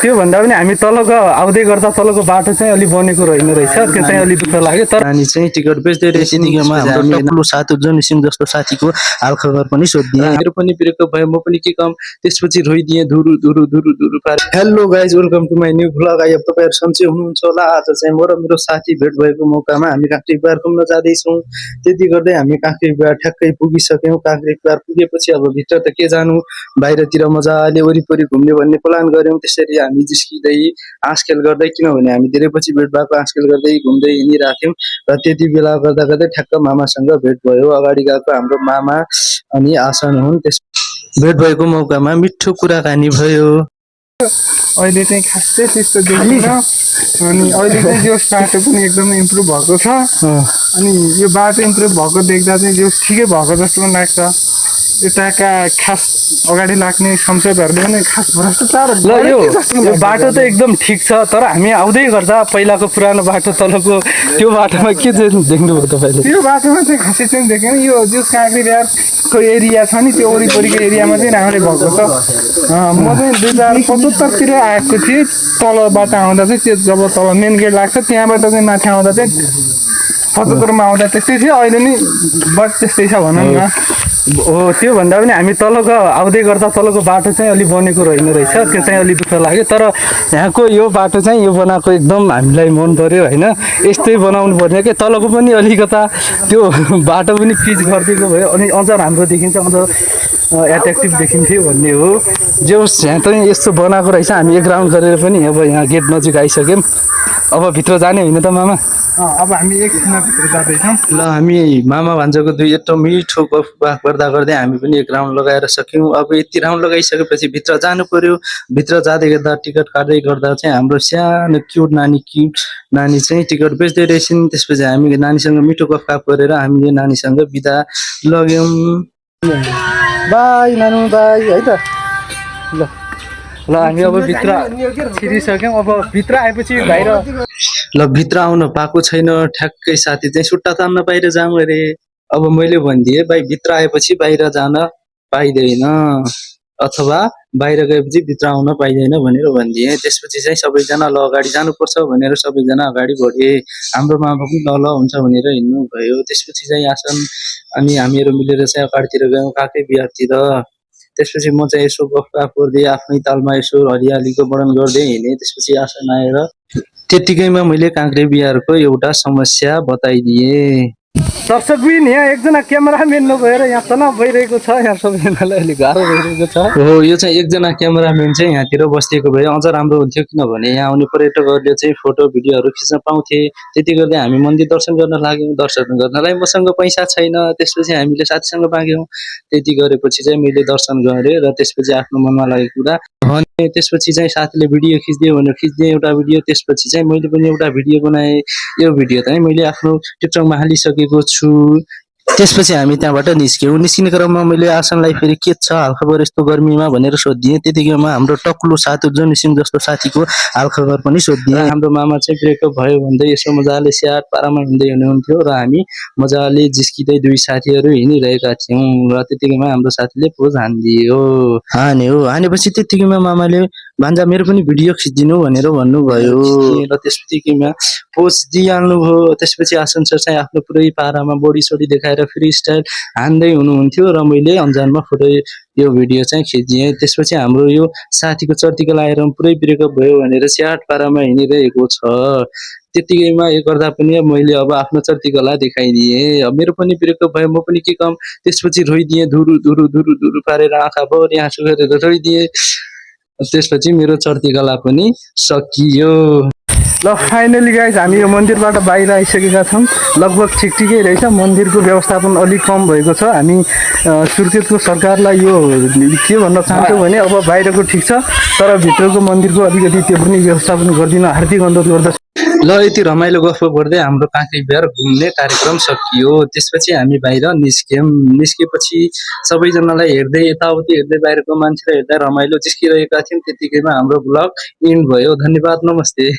त्योभन्दा पनि हामी तलको आउँदै गर्दा तलको बाटो चाहिँ अलि बनेको रहेन रहेछ, त्यो चाहिँ अलि दुःख लाग्यो। तर नानी चाहिँ टिकट बेच्दै रहेछ यतिखेरमा हाम्रो टक्लो साथी जनी सिंह जस्तो साथीको हालखबर पनि सोधिदिएँ। मेरो पनि ब्रेकअप भयो, म पनि के कम त्यसपछि रोइदिएँ धुरु धुरु धुरु धुरु पार। Hello guys, welcome to my new vlog. I अब तपाईँहरू सन्चै हुनुहुन्छ होला। आज चाहिँ म र मेरो साथी भेट भएको मौकामा हामी काँक्री बिहार घुम्न जाँदैछौँ। त्यति गर्दै हामी काँक्री बिहार ठ्याक्कै पुगिसक्यौँ। काँक्री बिहार पुगेपछि अब भित्र त के जानु, बाहिरतिर मजाले वरिपरि घुम्ने भन्ने प्लान गऱ्यौँ। त्यसरी हामी जिस्किँदै आँसखेल गर्दै, किनभने हामी धेरै पछि भेट भएको, आँसखेल गर्दै घुम्दै हिँडिराख्यौँ। र त्यति बेला गर्दा गर्दै ठ्याक्क मामासँग भेट भयो। अगाडि गएको हाम्रो मामा अनि आसन हुन्। त्यस भेट भएको मौकामा मिठो कुराकानी भयो। अहिले चाहिँ खासै त्यस्तो देखिन्छ। अनि अहिले चाहिँ यो बाटो पनि एकदमै इम्प्रुभ भएको छ। अनि यो बाटो इम्प्रुभ भएको देख्दा चाहिँ यो ठिकै भएको जस्तो पनि लाग्छ। यताका खास अगाडि लाग्ने संसदहरूले पनि खास भ्रष्टाचार ल यो बाटो त एकदम ठिक छ, तर हामी आउँदै गर्दा पहिलाको पुरानो बाटो तलको त्यो बाटोमा के चाहिँ देख्नुभयो तपाईँले? त्यो बाटोमा चाहिँ खासै चाहिँ देखेन। यो जो काँक्री बिहारको एरिया छ नि, त्यो वरिपरिको एरियामा चाहिँ राम्रै भएको छ। म चाहिँ 2075तिर आएको थिएँ। तलबाट आउँदा चाहिँ त्यो जब तल मेन गेट लाग्छ त्यहाँबाट चाहिँ माथि आउँदा चाहिँ 75मा आउँदा त्यस्तै थियो। अहिले नि बट त्यस्तै छ भनौँ न। हो, त्योभन्दा पनि हामी तलको आउँदै गर्दा तलको बाटो चाहिँ अलि बनेको रहेन रहेछ, त्यो चाहिँ अलि दुःख लाग्यो। तर यहाँको यो बाटो चाहिँ यो बनाएको एकदम हामीलाई मन पर्यो होइन। यस्तै बनाउनु पर्ने कि तलको पनि अलिकता त्यो बाटो पनि पिच गरिदिएको भयो अनि अझ राम्रो देखिन्छ, अझ एट्र्याक्टिभ देखिन्थ्यो भन्ने हो। जो यहाँ चाहिँ यस्तो बनाएको रहेछ। हामी एक राउन्ड गरेर पनि अब यहाँ गेट नजिक आइसक्यौँ। अब भित्र जाने होइन त मामा? अब हामी एकछिनमा भित्र जाँदैछौँ। ल हामी मामा भान्जाको दुई यत्रो मिठो गफ गर्दा गर्दै हामी पनि एक राउन्ड लगाएर सक्यौँ। अब यति राउन्ड लगाइसकेपछि भित्र जानु पर्यो। भित्र जाँदै गर्दा टिकट काट्दै गर्दा चाहिँ हाम्रो सानो क्युट नानी चाहिँ टिकट बेच्दै रहेछन्। त्यसपछि हामी नानीसँग मिठो गफ गरेर हामीले नानीसँग बिदा लग्यौँ। बाई नानु बाई है त। ल ल हामी अब भित्र छिरिसक्यौँ। अब भित्र आएपछि बाहिर ल भित्र आउन पाएको छैन। ठ्याक्कै साथी चाहिँ सुट्टा तान्न बाहिर जाउँ अरे। अब मैले भनिदिएँ भाइ भित्र आएपछि बाहिर जान पाइँदैन, अथवा बाहिर गएपछि भित्र आउन पाइँदैन भनेर भनिदिएँ। त्यसपछि चाहिँ सबैजना ल अगाडि जानुपर्छ भनेर सबैजना अगाडि बढे। हाम्रो मामा पनि ल ल हुन्छ भनेर हिँड्नु भयो। त्यसपछि चाहिँ आसन अनि हामीहरू मिलेर चाहिँ अगाडितिर गयौँ काँक्री बिहारतिर। त्यसपछि म चाहिँ यसो गफ गर्दै आफ्नै तालमा यसो हरियालीको वर्णन गर्दै हिँडेँ। त्यसपछि आसन आएर त्यतिकैमा मैले काँक्री बिहारको एउटा समस्या बताइदिएँ। दर्शकबिन यहाँ एकजना क्यामेराम्यान नभएर यहाँ तनाव भइरहेको छ। यहाँ सबैजनालाई अलिक गाह्रो भइरहेको छ। हो, यो चाहिँ एकजना क्यामेराम्यान चाहिँ यहाँतिर बसिदिएको भए अझ राम्रो हुन्थ्यो, किनभने यहाँ आउने पर्यटकहरूले चाहिँ फोटो भिडियोहरू खिच्न पाउँथे। त्यति गर्दै हामी मन्दिर दर्शन गर्न लाग्यौँ। दर्शन गर्नलाई मसँग पैसा छैन। त्यसपछि हामीले साथीसँग माग्यौँ। त्यति गरेपछि चाहिँ मैले दर्शन गरेँ र त्यसपछि आफ्नो मनमा लागेको कुरा भने। त्यसपछि चाहिँ साथीले भिडियो खिचिदियो भनेर खिचिदिएँ एउटा भिडियो। त्यसपछि चाहिँ मैले पनि एउटा भिडियो बनाएँ। यो भिडियो चाहिँ मैले आफ्नो टिकटकमा हालिसकेको छु। त्यसपछि हामी त्यहाँबाट निस्क्यौँ। निस्किने क्रममा मैले आसनलाई फेरि के छ हालखबर यस्तो गर्मीमा भनेर सोधिदिएँ। त्यतिखेरमा हाम्रो टक्लो साथी जनी सिंह जस्तो साथीको हालखबर पनि सोधिदिएँ। हाम्रो मामा चाहिँ ब्रेकअप भयो भन्दै यसो मजाले स्याहार पारामा हिँड्दै हुनुहुन्थ्यो र हामी मजाले जिस्किँदै दुई साथीहरू हिँडिरहेका थियौँ। र त्यतिकैमा हाम्रो साथीले पोज हानिदियो। हानेपछि त्यतिकैमा मामाले भान्जा मेरो पनि भिडियो खिचिदिनु भनेर भन्नुभयो र त्यसपछिमा पोज दिइहाल्नुभयो। त्यसपछि आसन सर चाहिँ आफ्नो पुरै पारामा बडी सोडी देखाएर फ्री स्टाइल हान्दै हुनुहुन्थ्यो र मैले अन्जानमा फोटो यो भिडियो चाहिँ खिचिदिएँ। त्यसपछि हाम्रो यो साथीको चर्तीको लाएर पुरै ब्रेकअप भयो भनेर स्याट पारामा हिँडिरहेको छ। त्यतिकैमा यो गर्दा पनि मैले अब आफ्नो चर्तीकला देखाइदिएँ। अब मेरो पनि ब्रेकअप भयो, म पनि के कम त्यसपछि रोइदिएँ धुरु धुरु धुरु धुरु पारेर आँखाभरि आँसु गरेर रोइदिएँ। त्यसपछि मेरो चर्तीकला पनि सकियो। ल फाइनली गाइज हामी यो मन्दिरबाट बाहिर आइसकेका छौँ। लगभग ठिकै रहेछ। मन्दिरको व्यवस्थापन अलिक कम भएको छ। हामी सुर्खेतको सरकारलाई यो के भन्न चाहन्छौँ भने अब बाहिरको ठिक छ, तर भित्रको मन्दिरको अलिकति त्यो पनि व्यवस्थापन गरिदिन हार्दिक अनुरोध गर्दछु। ल यति रमाइलो गफ गर्दै हाम्रो काँक्री बिहार घुम्ने कार्यक्रम सकियो। त्यसपछि हामी बाहिर निस्क्यौँ। निस्केपछि सबैजनालाई हेर्दै यताउति हेर्दै बाहिरको मान्छेलाई हेर्दै रमाइलो जिस्किरहेका थियौँ। त्यतिकैमा हाम्रो ब्लग इन्ड भयो। धन्यवाद, नमस्ते।